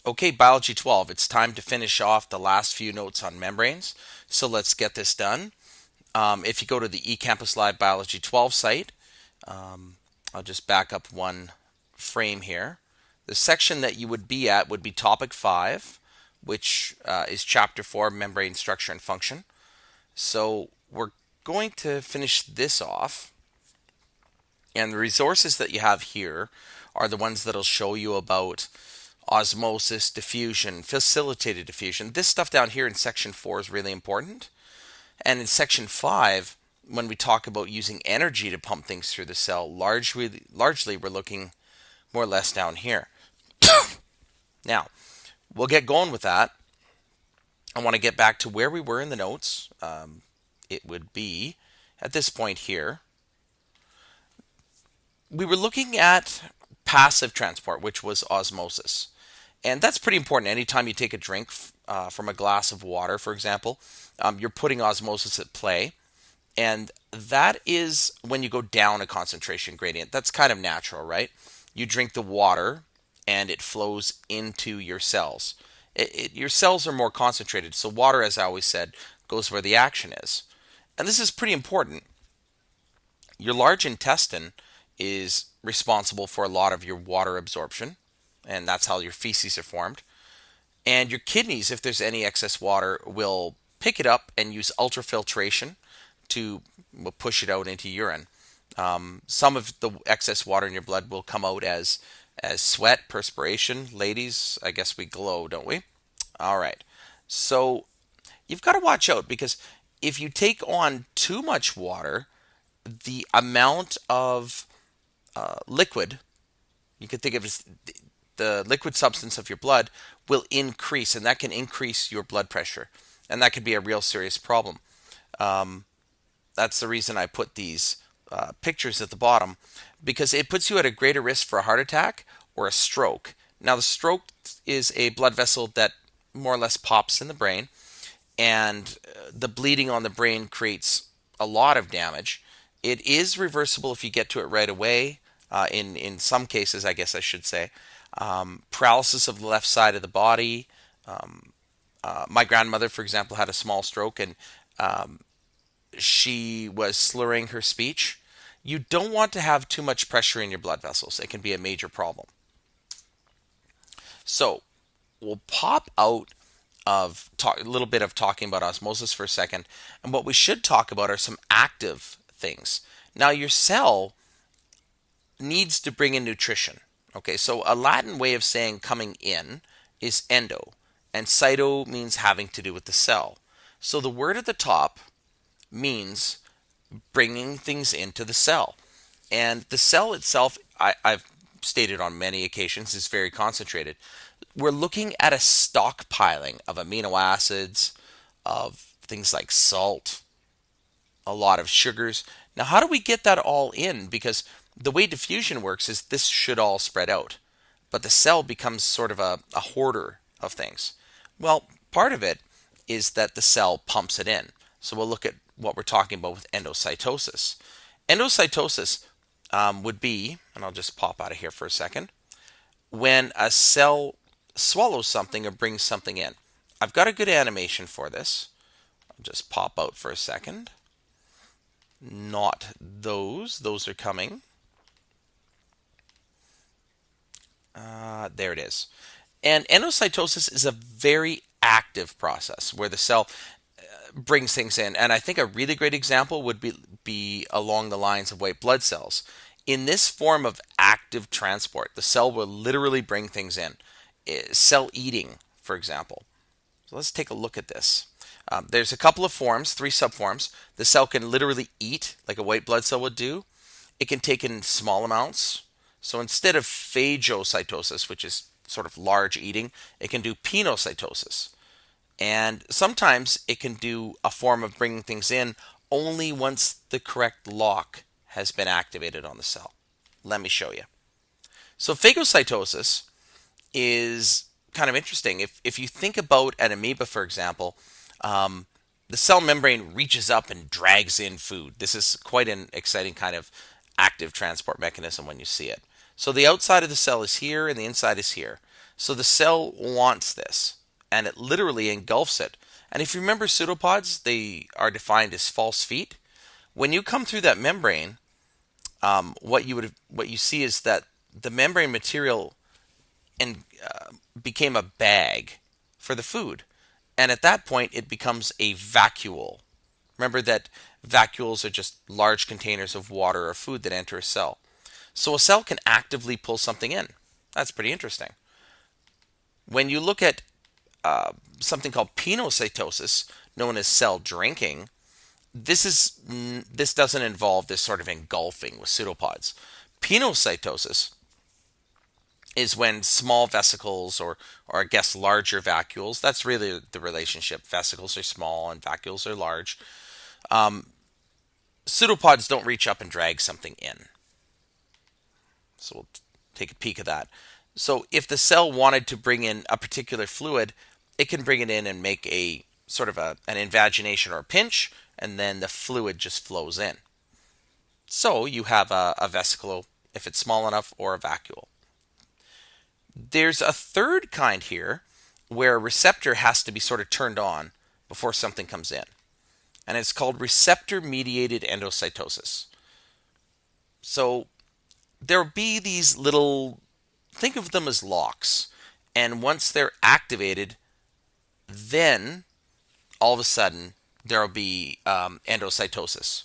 Okay, Biology 12, it's time to finish off the last few notes on membranes. So let's get this done. If you go to the eCampus Live Biology 12 site, um, I'll just back up one frame here. The section that you would be at would be Topic 5, which is Chapter 4, Membrane Structure and Function. So we're going to finish this off. And the resources that you have here are the ones that'll show you about osmosis, diffusion, facilitated diffusion. This stuff down here in section 4 is really important. And in section 5, when we talk about using energy to pump things through the cell, largely we're looking more or less down here. Now, we'll get going with that. I want to get back to where we were in the notes. It would be at this point here. We were looking at passive transport, which was osmosis. And that's pretty important. Anytime you take a drink from a glass of water, for example, you're putting osmosis at play. And that is when you go down a concentration gradient. That's kind of natural, right? You drink the water and it flows into your cells. Your cells are more concentrated. So water, as I always said, goes where the action is. And this is pretty important. Your large intestine is responsible for a lot of your water absorption, and that's how your feces are formed. And your kidneys, if there's any excess water, will pick it up and use ultrafiltration to push it out into urine. Some of the excess water in your blood will come out as sweat, perspiration. Ladies, I guess we glow, don't we? All right. So you've got to watch out because if you take on too much water, the amount of liquid, you could think of as the liquid substance of your blood, will increase, and that can increase your blood pressure, and that could be a real serious problem. That's the reason I put these pictures at the bottom, because it puts you at a greater risk for a heart attack or a stroke. Now, the stroke is a blood vessel that more or less pops in the brain, and the bleeding on the brain creates a lot of damage. It is reversible if you get to it right away. In some cases, I guess I should say, paralysis of the left side of the body. My grandmother, for example, had a small stroke, and she was slurring her speech. You don't want to have too much pressure in your blood vessels. It can be a major problem. So we'll pop out of a little bit of talking about osmosis for a second, and what we should talk about are some active things. Now, your cell needs to bring in nutrition. Okay, so a Latin way of saying coming in is endo, and cyto means having to do with the cell. So the word at the top means bringing things into the cell. And the cell itself, I've stated on many occasions, is very concentrated. We're looking at a stockpiling of amino acids, of things like salt, a lot of sugars. Now, how do we get that all in? Because the way diffusion works is this should all spread out, but the cell becomes sort of a hoarder of things. Well, part of it is that the cell pumps it in. So we'll look at what we're talking about with endocytosis. Endocytosis would be, and I'll just pop out of here for a second, when a cell swallows something or brings something in. I've got a good animation for this. I'll just pop out for a second. Not those. Those are coming. There it is. And endocytosis is a very active process where the cell brings things in. And I think a really great example would be along the lines of white blood cells. In this form of active transport, the cell will literally bring things in. Cell eating, for example. So let's take a look at this. There's a couple of forms, 3 subforms. The cell can literally eat like a white blood cell would do. It can take in small amounts. So instead of phagocytosis, which is sort of large eating, it can do penocytosis. And sometimes it can do a form of bringing things in only once the correct lock has been activated on the cell. Let me show you. So phagocytosis is kind of interesting. If you think about an amoeba, for example, the cell membrane reaches up and drags in food. This is quite an exciting kind of active transport mechanism when you see it. So the outside of the cell is here and the inside is here. So the cell wants this, and it literally engulfs it. And if you remember pseudopods, they are defined as false feet. When you come through that membrane, what you see is that the membrane material became a bag for the food, and at that point it becomes a vacuole. Remember that vacuoles are just large containers of water or food that enter a cell. So a cell can actively pull something in. That's pretty interesting. When you look at something called penocytosis, known as cell drinking, this doesn't involve this sort of engulfing with pseudopods. Penocytosis is when small vesicles, or I guess larger vacuoles, that's really the relationship. Vesicles are small and vacuoles are large. Pseudopods don't reach up and drag something in. So we'll take a peek at that. So if the cell wanted to bring in a particular fluid, it can bring it in and make a sort of an invagination or a pinch, and then the fluid just flows in. So you have a vesicle if it's small enough, or a vacuole. There's a third kind here where a receptor has to be sort of turned on before something comes in. And it's called receptor-mediated endocytosis. So there'll be these little, think of them as locks. And once they're activated, then all of a sudden there'll be endocytosis.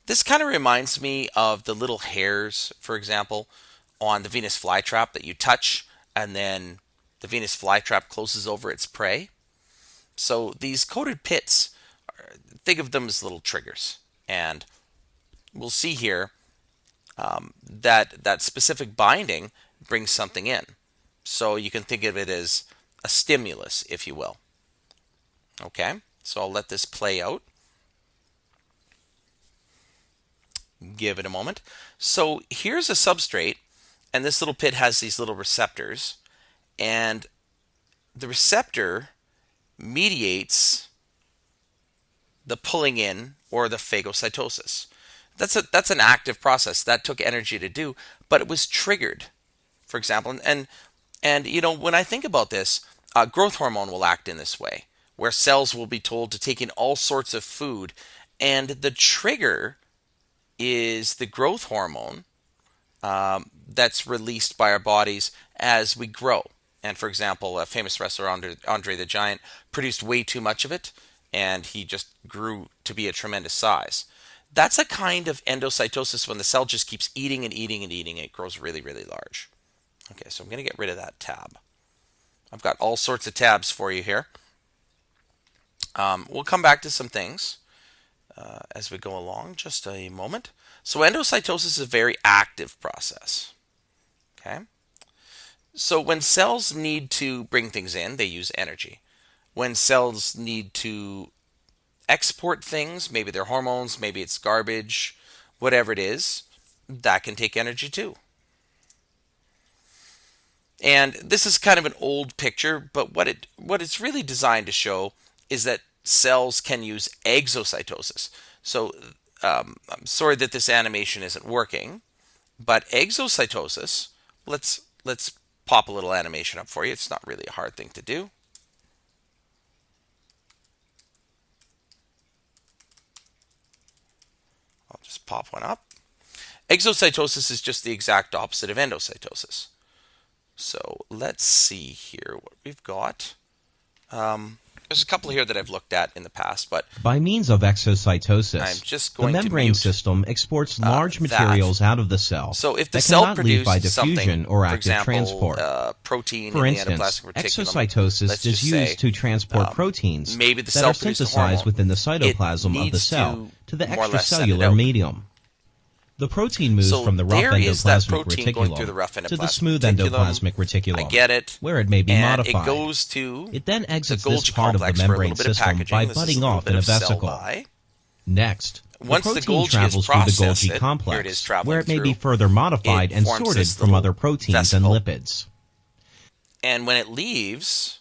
This kind of reminds me of the little hairs, for example, on the Venus flytrap that you touch, and then the Venus flytrap closes over its prey. So these coated pits, think of them as little triggers. And we'll see here that specific binding brings something in. So you can think of it as a stimulus, if you will. Okay, so I'll let this play out. Give it a moment. So here's a substrate, and this little pit has these little receptors, and the receptor mediates the pulling in, or the phagocytosis. That's an active process that took energy to do, but it was triggered, for example. And you know, when I think about this, growth hormone will act in this way, where cells will be told to take in all sorts of food, and the trigger is the growth hormone that's released by our bodies as we grow. And for example, a famous wrestler, Andre the Giant, produced way too much of it, and he just grew to be a tremendous size. That's a kind of endocytosis when the cell just keeps eating and eating and eating. It grows really, really large. Okay, so I'm going to get rid of that tab. I've got all sorts of tabs for you here. We'll come back to some things as we go along. Just a moment. So endocytosis is a very active process. Okay. So when cells need to bring things in, they use energy. When cells need to export things, maybe they're hormones, maybe it's garbage, whatever it is, that can take energy too. And this is kind of an old picture, but what it's really designed to show is that cells can use exocytosis. So I'm sorry that this animation isn't working, but exocytosis, let's pop a little animation up for you. It's not really a hard thing to do. I'll just pop one up. Exocytosis is just the exact opposite of endocytosis. So let's see here what we've got. There's a couple here that I've looked at in the past, but by means of exocytosis, I'm just going the membrane to system exports large materials out of the cell. So if the that cell cannot leave by produces diffusion something, or for active example, transport. Protein For in instance, the endoplasmic reticulum, exocytosis let's is just used say, to transport proteins maybe the that cell are produced a synthesized hormone. within the cytoplasm of the needs cell to the more or less send it extracellular out. medium. The protein moves So from the rough there is that endoplasmic protein going through the rough reticulum to the endoplasmic smooth reticulum. endoplasmic reticulum, I get it. where it may be And modified. it goes to It then exits the this Golgi part of the complex for a membrane little bit of system packaging. by This is budding a little off bit in a of cell vesicle. dye. Next, Once the the protein Golgi travels is through the processed, Golgi here it complex, is traveling where it may be through, further modified it and forms sorted this from little other proteins vesicle. and lipids. And when it leaves,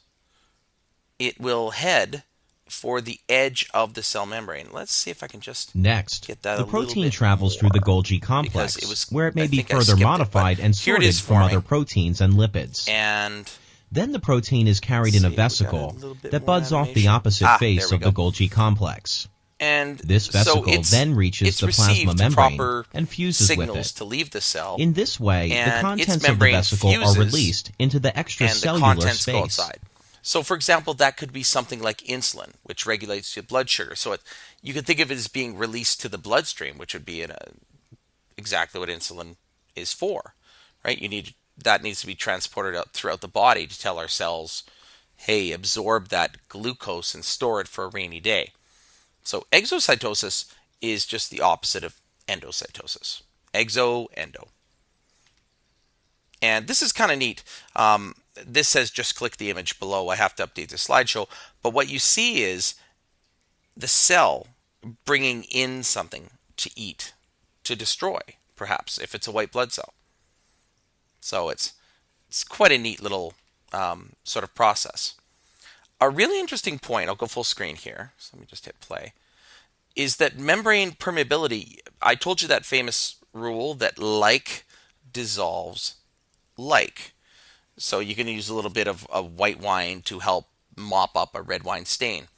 it will head for the edge of the cell membrane. Let's see if I can just Next, get that the a little protein bit travels through the more, Golgi complex, because it was, where it may I be think I further skipped it, modified but and here it sorted is from other forming. proteins and lipids. And Then the protein is carried Let's in a see, we got a vesicle little bit that more buds off the animation. opposite There face we of the go. Golgi complex. And This so vesicle then reaches it's the plasma received membrane proper and fuses with signals it. to leave the cell, In this way, the and its contents of the membrane vesicle are fuses released into the and the extracellular contents go space. outside. So, for example, that could be something like insulin, which regulates your blood sugar. So you could think of it as being released to the bloodstream, which would be exactly what insulin is for, right? That needs to be transported out throughout the body to tell our cells, hey, absorb that glucose and store it for a rainy day. So exocytosis is just the opposite of endocytosis. Endo. And this is kind of neat. This says just click the image below. I have to update the slideshow. But what you see is the cell bringing in something to eat, to destroy, perhaps, if it's a white blood cell. So it's quite a neat little sort of process. A really interesting point, I'll go full screen here. So let me just hit play, is that membrane permeability. I told you that famous rule that like dissolves like. So you can use a little bit of white wine to help mop up a red wine stain.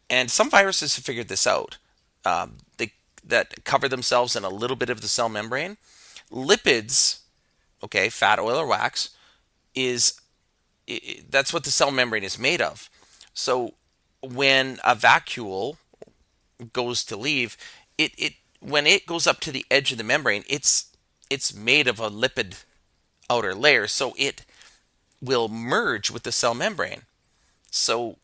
And some viruses have figured this out. That cover themselves in a little bit of the cell membrane. Lipids, okay, fat, oil, or wax, that's what the cell membrane is made of. So when a vacuole goes to leave, it when it goes up to the edge of the membrane, it's made of a lipid outer layer, so it will merge with the cell membrane. So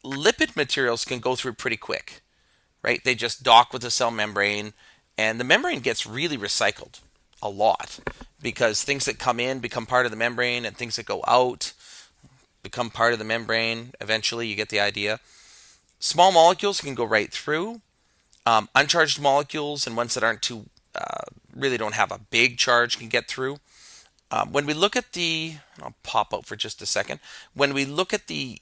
lipid materials can go through pretty quick, right? They just dock with the cell membrane, and the membrane gets really recycled a lot because things that come in become part of the membrane, and things that go out become part of the membrane. Eventually, you get the idea. Small molecules can go right through. Uncharged molecules and ones that aren't too really don't have a big charge can get through. When we look at I'll pop out for just a second. When we look at the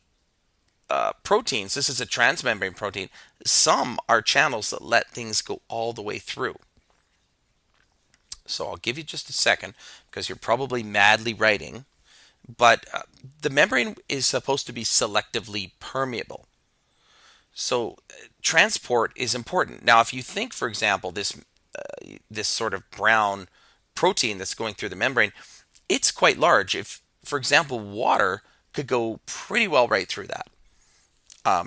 proteins, this is a transmembrane protein. Some are channels that let things go all the way through. So I'll give you just a second because you're probably madly writing. But the membrane is supposed to be selectively permeable. So transport is important. Now, if you think, for example, this sort of brown protein that's going through the membrane, it's quite large. If, for example, water could go pretty well right through that.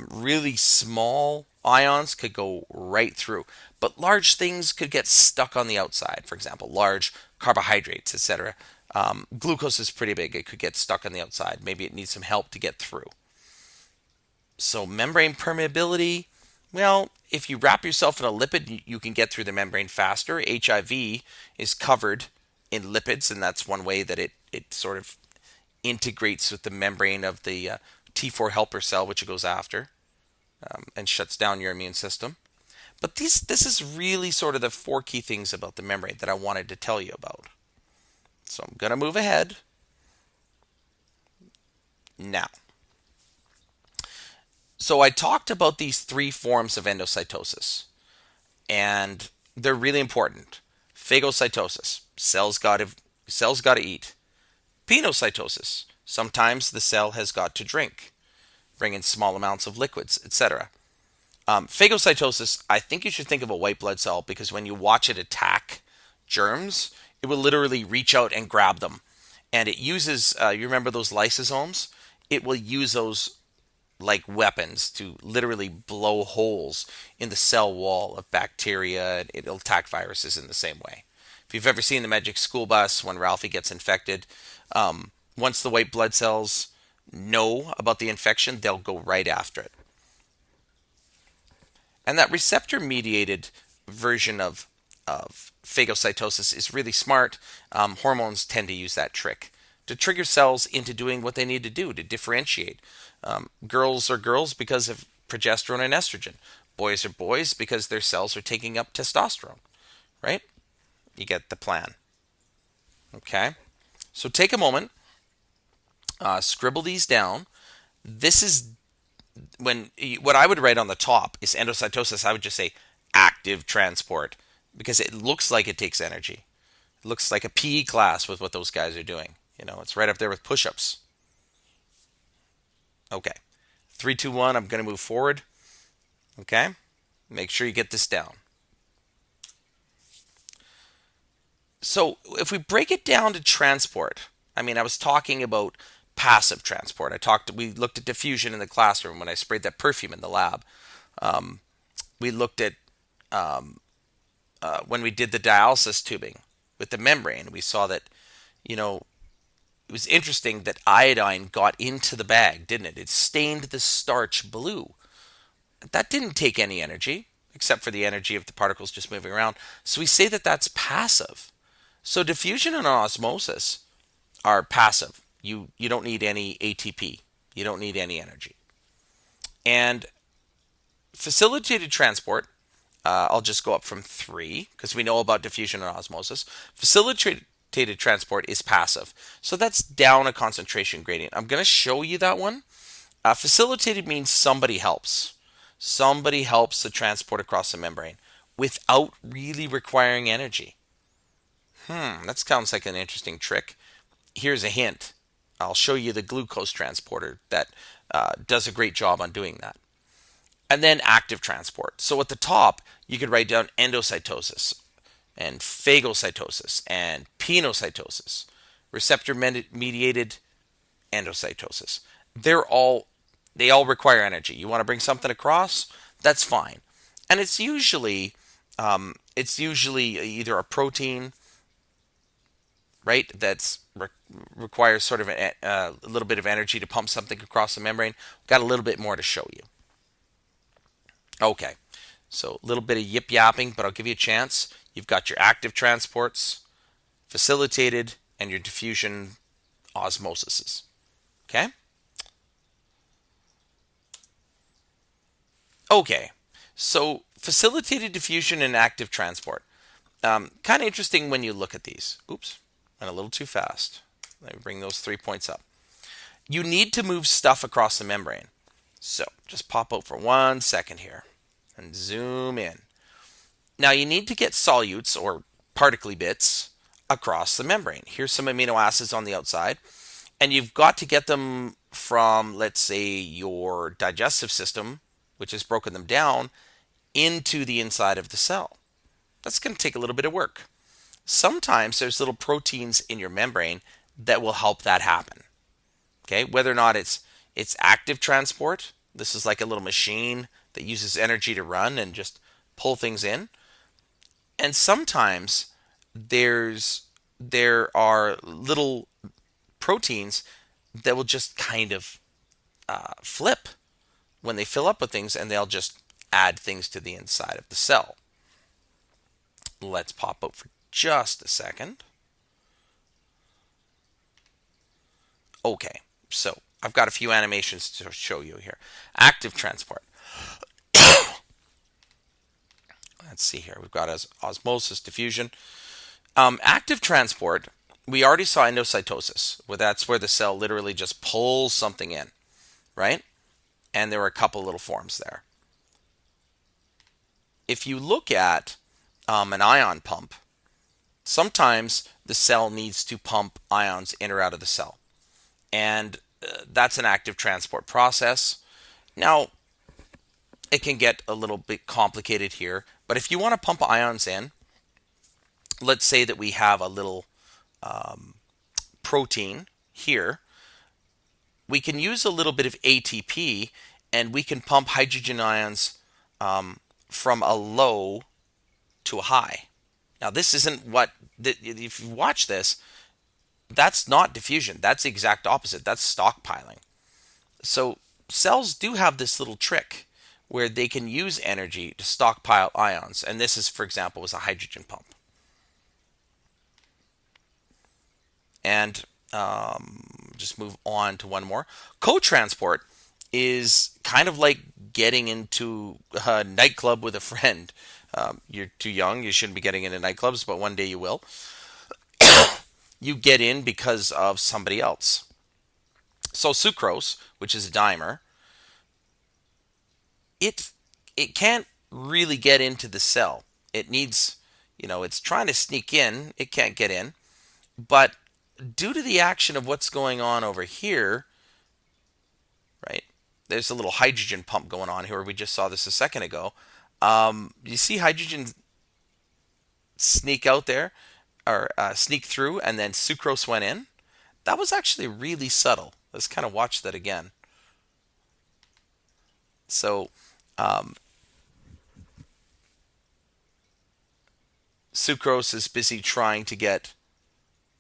Really small ions could go right through, but large things could get stuck on the outside. For example, large carbohydrates, etc. Glucose is pretty big. It could get stuck on the outside. Maybe it needs some help to get through. So membrane permeability, well, if you wrap yourself in a lipid, you can get through the membrane faster. HIV is covered in lipids, and that's one way that it sort of integrates with the membrane of the T4 helper cell, which it goes after, and shuts down your immune system. But this is really sort of the four key things about the membrane that I wanted to tell you about. So I'm going to move ahead now. So I talked about these three forms of endocytosis, and they're really important. Phagocytosis, cells got to eat. Penocytosis, sometimes the cell has got to drink, bring in small amounts of liquids, etc. Phagocytosis, I think you should think of a white blood cell because when you watch it attack germs, it will literally reach out and grab them. And it uses, you remember those lysosomes? It will use those like weapons to literally blow holes in the cell wall of bacteria. It'll attack viruses in the same way. If you've ever seen the Magic School Bus when Ralphie gets infected, once the white blood cells know about the infection, they'll go right after it. And that receptor-mediated version of phagocytosis is really smart. Hormones tend to use that trick to trigger cells into doing what they need to do to differentiate. Girls are girls because of progesterone and estrogen. Boys are boys because their cells are taking up testosterone, right? You get the plan. Okay? So take a moment, scribble these down. This is what I would write on the top is endocytosis. I would just say active transport because it looks like it takes energy. It looks like a PE class with what those guys are doing. You know, it's right up there with push-ups. Okay. 3, 2, 1. I'm going to move forward. Okay. Make sure you get this down. So if we break it down to transport, I mean, I was talking about passive transport. We looked at diffusion in the classroom when I sprayed that perfume in the lab. We looked at when we did the dialysis tubing with the membrane. We saw that, you know, it was interesting that iodine got into the bag, didn't it? It stained the starch blue. That didn't take any energy, except for the energy of the particles just moving around. So we say that that's passive. So diffusion and osmosis are passive. You don't need any ATP. You don't need any energy. And facilitated transport, I'll just go up from 3 because we know about diffusion and osmosis. Facilitated transport is passive. So that's down a concentration gradient. I'm going to show you that one. Facilitated means somebody helps. Somebody helps the transport across the membrane without really requiring energy. That sounds like an interesting trick. Here's a hint. I'll show you the glucose transporter that does a great job on doing that. And then active transport. So at the top, you could write down endocytosis and phagocytosis and penocytosis, receptor mediated endocytosis. They all require energy. You want to bring something across? That's fine. And it's usually either a protein, right, that's requires sort of a little bit of energy to pump something across the membrane. Got a little bit more to show you. Okay, so a little bit of yip yapping, but I'll give you a chance. You've got your active transports, facilitated, and your diffusion osmoses. Okay? Okay, so facilitated diffusion and active transport. Kind of interesting when you look at these. Oops, went a little too fast. Let me bring those 3 points up. You need to move stuff across the membrane. So just pop out for 1 second here and zoom in. Now you need to get solutes or particly bits across the membrane. Here's some amino acids on the outside, and you've got to get them from, let's say, your digestive system, which has broken them down, into the inside of the cell. That's going to take a little bit of work. Sometimes there's little proteins in your membrane that will help that happen. Okay, whether or not it's active transport, this is like a little machine that uses energy to run and just pull things in. And sometimes there are little proteins that will just kind of flip when they fill up with things, and they'll just add things to the inside of the cell. Let's pop out for just a second. Okay, so I've got a few animations to show you here. Active transport. Let's see here. We've got osmosis, diffusion. Active transport, we already saw endocytosis, where that's where the cell literally just pulls something in, right? And there are a couple little forms there. If you look at an ion pump, sometimes the cell needs to pump ions in or out of the cell. And that's an active transport process. Now, it can get a little bit complicated here, but if you want to pump ions in, let's say that we have a little protein here, we can use a little bit of ATP and we can pump hydrogen ions from a low to a high. Now, this isn't if you watch this, that's not diffusion. That's the exact opposite. That's stockpiling. So cells do have this little trick where they can use energy to stockpile ions. And this is, for example, was a hydrogen pump. And just move on to one more. Co-transport is kind of like getting into a nightclub with a friend. You're too young. You shouldn't be getting into nightclubs, but one day you will. You get in because of somebody else. So sucrose, which is a dimer, it can't really get into the cell. It needs, it's trying to sneak in. It can't get in. But due to the action of what's going on over here, right? There's a little hydrogen pump going on here. We just saw this a second ago. You see hydrogen sneak out there or sneak through, and then sucrose went in. That was actually really subtle. Let's kind of watch that again. So um, sucrose is busy trying to get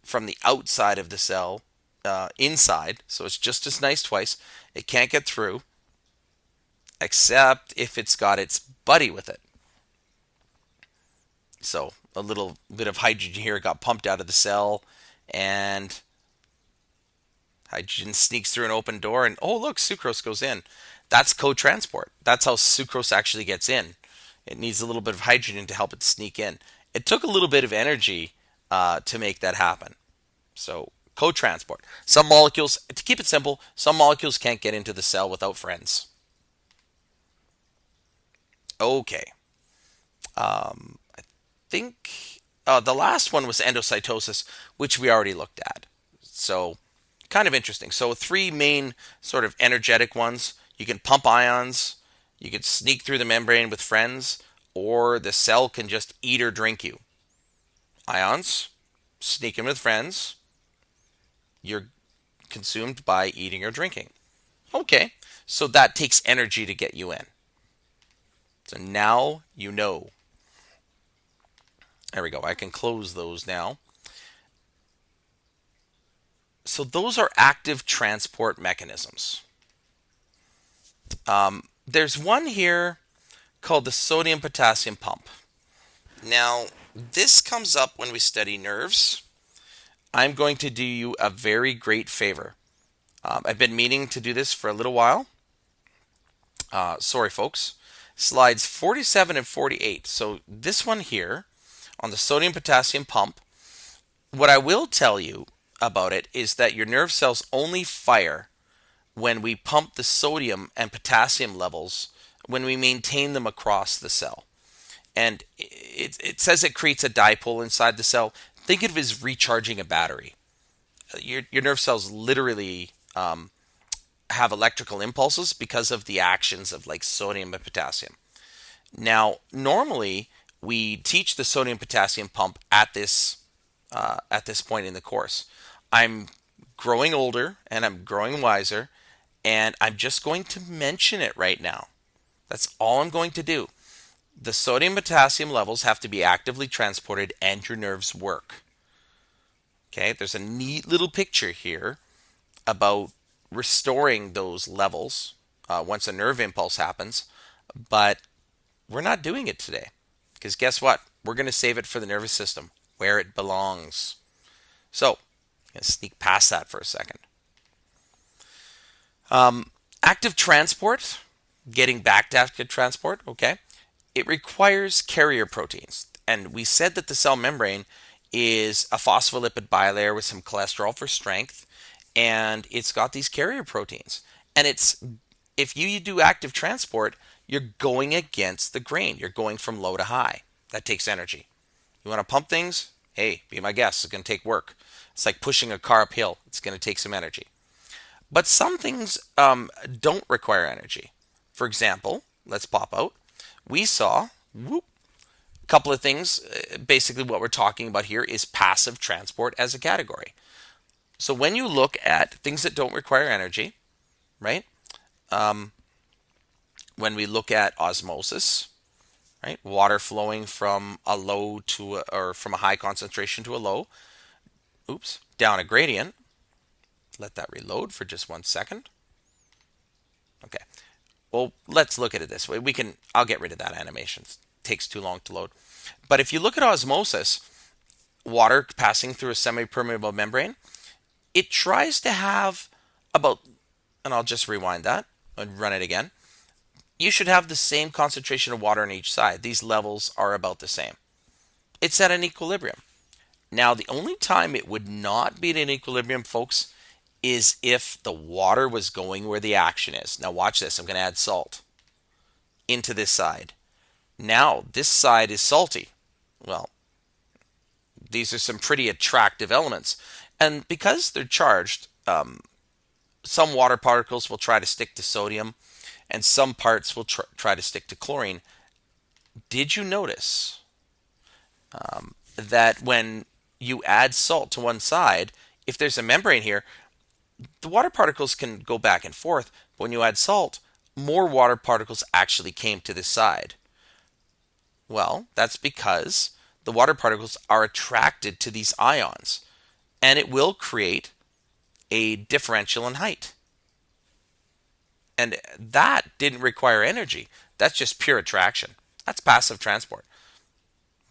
from the outside of the cell inside, so it's just as nice twice. It can't get through, except if it's got its buddy with it. So a little bit of hydrogen here got pumped out of the cell, and hydrogen sneaks through an open door, and oh look, sucrose goes in. That's co-transport. That's how sucrose actually gets in. It needs a little bit of hydrogen to help it sneak in. It took a little bit of energy to make that happen. So co-transport. Some molecules, to keep it simple, some molecules can't get into the cell without friends. Okay. I think the last one was endocytosis, which we already looked at. So kind of interesting. So three main sort of energetic ones. You can pump ions, you can sneak through the membrane with friends, or the cell can just eat or drink you. Ions, sneak in with friends, you're consumed by eating or drinking. Okay, so that takes energy to get you in. So now you know. There we go. I can close those now. So those are active transport mechanisms. There's one here called the sodium-potassium pump. Now, this comes up when we study nerves. I'm going to do you a very great favor. I've been meaning to do this for a little while. Sorry, folks. Slides 47 and 48. So this one here on the sodium-potassium pump, what I will tell you about it is that your nerve cells only fire when we pump the sodium and potassium levels, when we maintain them across the cell. And it says it creates a dipole inside the cell. Think of it as recharging a battery. Your nerve cells literally have electrical impulses because of the actions of like sodium and potassium. Now, normally we teach the sodium potassium pump at this point in the course. I'm growing older and I'm growing wiser, and I'm just going to mention it right now. That's all I'm going to do. The sodium potassium levels have to be actively transported and your nerves work. Okay, there's a neat little picture here about restoring those levels once a nerve impulse happens, but we're not doing it today. Because guess what? We're going to save it for the nervous system, where it belongs. So, I'm going to sneak past that for a second. Active transport, getting back to active transport, okay, it requires carrier proteins. And we said that the cell membrane is a phospholipid bilayer with some cholesterol for strength, and it's got these carrier proteins. And if you do active transport, you're going against the grain. You're going from low to high. That takes energy. You want to pump things? Hey, be my guest. It's going to take work. It's like pushing a car uphill. It's going to take some energy. But some things don't require energy. For example, let's pop out. We saw a couple of things. Basically, what we're talking about here is passive transport as a category. So when you look at things that don't require energy, right? When we look at osmosis, right? Water flowing from a low or from a high concentration to a low. Down a gradient. Let that reload for just 1 second. Okay. Well, let's look at it this way. I'll get rid of that animation. It takes too long to load. But if you look at osmosis, water passing through a semi-permeable membrane, it tries to have about, and I'll just rewind that and run it again. You should have the same concentration of water on each side. These levels are about the same. It's at an equilibrium. Now, the only time it would not be at an equilibrium, folks, is if the water was going where the action is. Now watch this. I'm going to add salt into this side. Now this side is salty. Well, these are some pretty attractive elements. And because they're charged, some water particles will try to stick to sodium, and some parts will try to stick to chlorine. Did you notice that when you add salt to one side, if there's a membrane here, the water particles can go back and forth, but when you add salt, more water particles actually came to this side. Well, that's because the water particles are attracted to these ions, and it will create a differential in height. And that didn't require energy. That's just pure attraction. That's passive transport.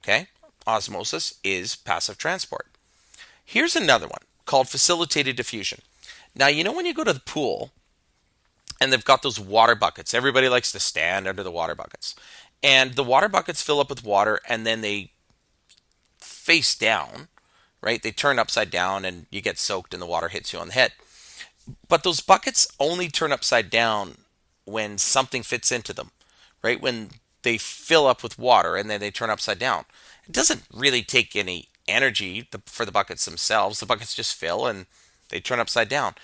Okay? Osmosis is passive transport. Here's another one called facilitated diffusion. Now, you know when you go to the pool and they've got those water buckets, everybody likes to stand under the water buckets. And the water buckets fill up with water and then they face down, right? They turn upside down and you get soaked and the water hits you on the head. But those buckets only turn upside down when something fits into them, right? When they fill up with water and then they turn upside down. It doesn't really take any energy for the buckets themselves. The buckets just fill and they turn upside down.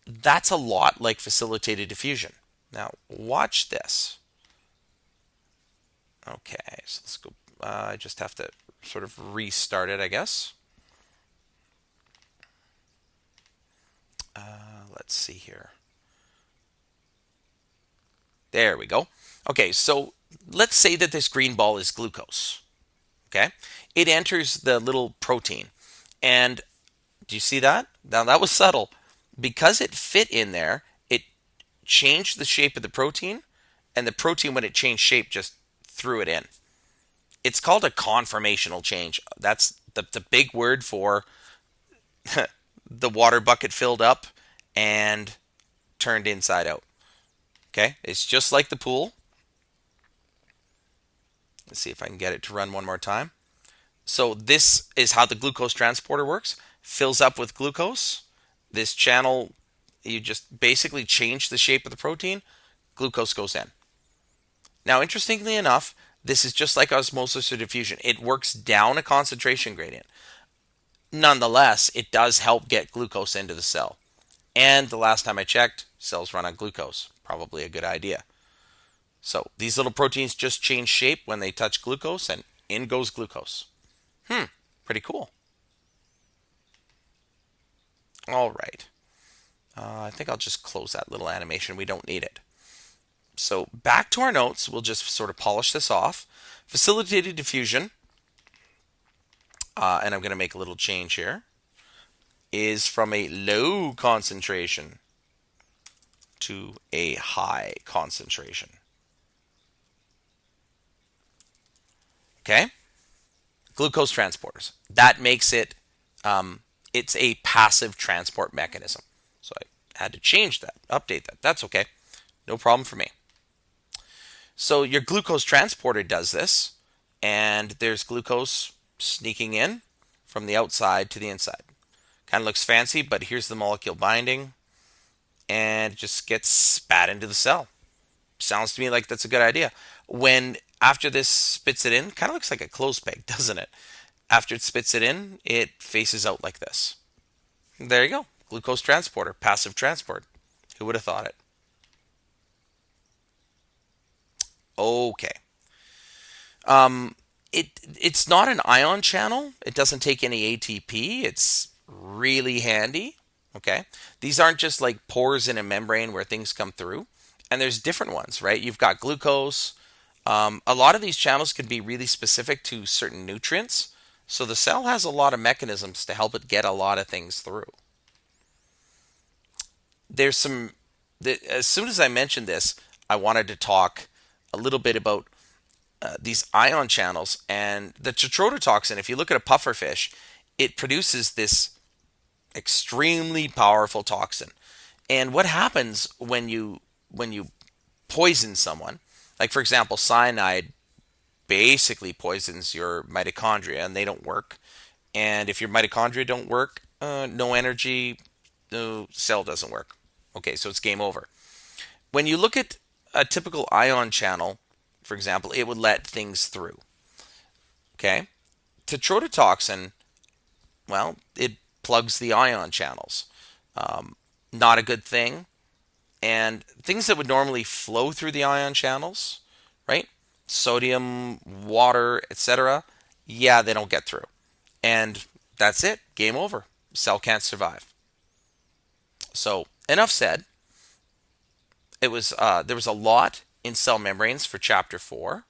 That's a lot like facilitated diffusion. Now, watch this. Okay, so let's go. I just have to sort of restart it, I guess. Let's see here. There we go. Okay, so let's say that this green ball is glucose. Okay, it enters the little protein. And do you see that? Now that was subtle. Because it fit in there, it changed the shape of the protein, and the protein, when it changed shape, just threw it in. It's called a conformational change. That's the big word for the water bucket filled up and turned inside out. Okay, it's just like the pool. Let's see if I can get it to run one more time. So this is how the glucose transporter works. Fills up with glucose. This channel, you just basically change the shape of the protein. Glucose goes in. Now, interestingly enough, this is just like osmosis or diffusion. It works down a concentration gradient. Nonetheless, it does help get glucose into the cell. And the last time I checked, cells run on glucose. Probably a good idea. So these little proteins just change shape when they touch glucose, and in goes glucose. Pretty cool. All right. I think I'll just close that little animation. We don't need it. So back to our notes. We'll just sort of polish this off. Facilitated diffusion, and I'm going to make a little change here, is from a low concentration to a high concentration. Okay? Glucose transporters. That makes it, it's a passive transport mechanism. So I had to change that, update that. That's okay. No problem for me. So your glucose transporter does this, and there's glucose sneaking in from the outside to the inside. Kind of looks fancy, but here's the molecule binding, and it just gets spat into the cell. Sounds to me like that's a good idea. When after this spits it in, kind of looks like a clothes peg, doesn't it? After it spits it in, it faces out like this. There you go. Glucose transporter, passive transport. Who would have thought it? Okay. It's not an ion channel. It doesn't take any ATP. It's really handy. Okay. These aren't just like pores in a membrane where things come through. And there's different ones, right? You've got glucose. A lot of these channels can be really specific to certain nutrients. So the cell has a lot of mechanisms to help it get a lot of things through. There's some, as soon as I mentioned this, I wanted to talk a little bit about these ion channels and the tetrodotoxin. If you look at a pufferfish, it produces this extremely powerful toxin. And what happens when you poison someone, like for example, cyanide basically poisons your mitochondria and they don't work. And if your mitochondria don't work, no energy, no cell doesn't work. Okay, so it's game over. When you look at a typical ion channel, for example, it would let things through. Okay? Tetrodotoxin, well, it plugs the ion channels. not a good thing. And things that would normally flow through the ion channels, right? Sodium, water, etc. Yeah, they don't get through. And that's it. Game over. Cell can't survive. So enough said. There was a lot in cell membranes for chapter 4.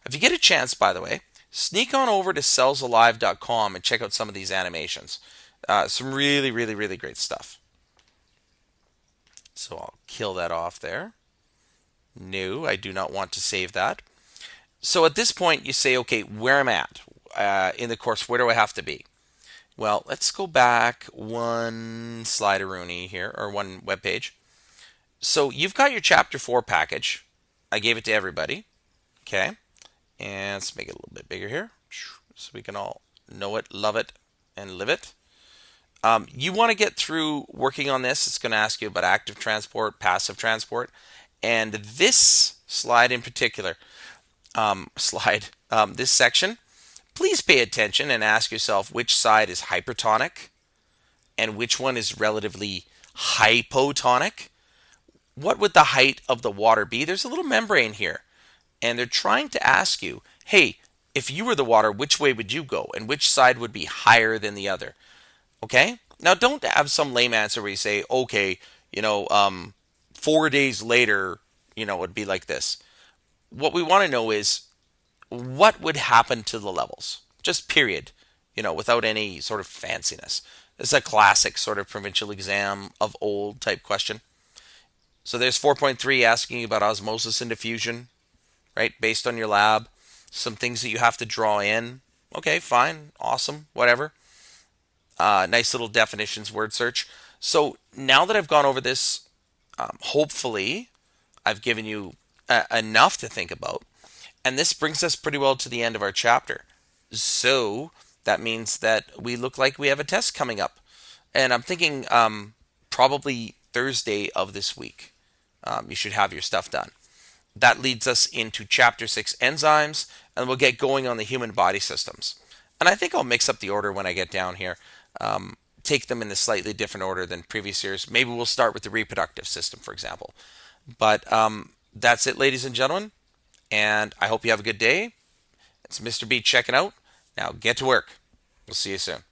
If you get a chance, by the way, sneak on over to cellsalive.com and check out some of these animations. Some really, really, really great stuff. So I'll kill that off there. No, I do not want to save that. So at this point, you say, okay, where am I at in the course? Where do I have to be? Well, let's go back one slideroonie here, or one web page. So you've got your chapter 4 package. I gave it to everybody. Okay. And let's make it a little bit bigger here so we can all know it, love it, and live it. You want to get through working on this. It's going to ask you about active transport, passive transport. And this slide in particular, this section, please pay attention and ask yourself which side is hypertonic and which one is relatively hypotonic. What would the height of the water be? There's a little membrane here, and they're trying to ask you, hey, if you were the water, which way would you go? And which side would be higher than the other? Okay? Now, don't have some lame answer where you say, okay, 4 days later, it'd be like this. What we want to know is what would happen to the levels? Just period, without any sort of fanciness. This is a classic sort of provincial exam of old type question. So there's 4.3 asking you about osmosis and diffusion, right? Based on your lab. Some things that you have to draw in. Okay, fine, awesome, whatever. Nice little definitions, word search. So now that I've gone over this, hopefully I've given you enough to think about. And this brings us pretty well to the end of our chapter. So that means that we look like we have a test coming up. And I'm thinking probably Thursday of this week. You should have your stuff done. That leads us into chapter 6, enzymes, and we'll get going on the human body systems. And I think I'll mix up the order when I get down here. Take them in a slightly different order than previous years. Maybe we'll start with the reproductive system, for example. But that's it, ladies and gentlemen. And I hope you have a good day. It's Mr. B checking out. Now get to work. We'll see you soon.